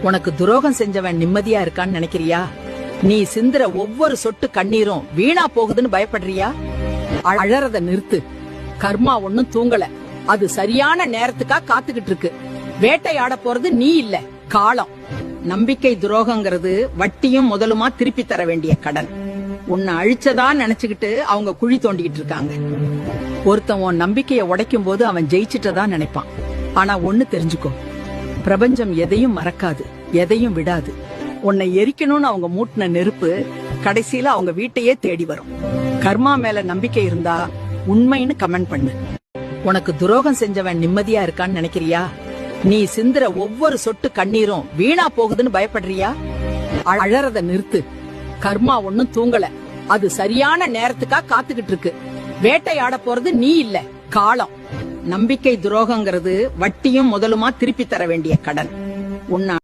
உனக்கு துரோகம் செஞ்சவன் நிம்மதியா இருக்கான்னு நினைக்கிறியா? நீ சிந்துற ஒவ்வொரு சொட்டு கண்ணீரும் வீணா போகுதுன்னு பயப்படுறியா? அழறத நிறுத்து. கர்மா ஒண்ணும் தூங்கல. அது சரியான நேரத்துக்கா காத்துக்கிட்டு இருக்கு. வேட்டையாட போறது நீ இல்ல, காலம். நம்பிக்கை துரோகங்கிறது வட்டியும் முதலுமா திருப்பி தர வேண்டிய கடன். உன்னை அழிச்சதா நினைச்சுக்கிட்டு அவங்க குழி தோண்டிக்கிட்டு இருக்காங்க. ஒருத்தன் உன் நம்பிக்கைய உடைக்கும் போது அவன் ஜெயிச்சிட்டதா நினைப்பான். ஆனா ஒண்ணு தெரிஞ்சுக்கோ, பிரபஞ்சம் எதையும் மறக்காது, எதையும் விடாது. உன்னை எரிக்கணும்னு அவங்க மூட்டின நெருப்பு கடைசியில அவங்க வீட்டையே தேடி வரும். கர்மா மேல நம்பிக்கை இருந்தா உண்மைன்னு கமெண்ட் பண்ணு. உனக்கு துரோகம் செஞ்சவன் நிம்மதியா இருக்கான்னு நினைக்கிறியா? நீ சிந்துற ஒவ்வொரு சொட்டு கண்ணீரும் வீணா போகுதுன்னு பயப்படுறியா? அழறத நிறுத்து. கர்மா ஒண்ணும் தூங்கல. அது சரியான நேரத்துக்கா காத்துக்கிட்டு இருக்கு. வேட்டையாட போறது நீ இல்ல, காலம். நம்பிக்கை துரோகங்கிறது வட்டியும் முதலுமா திருப்பி தர வேண்டிய கடன். உன்னை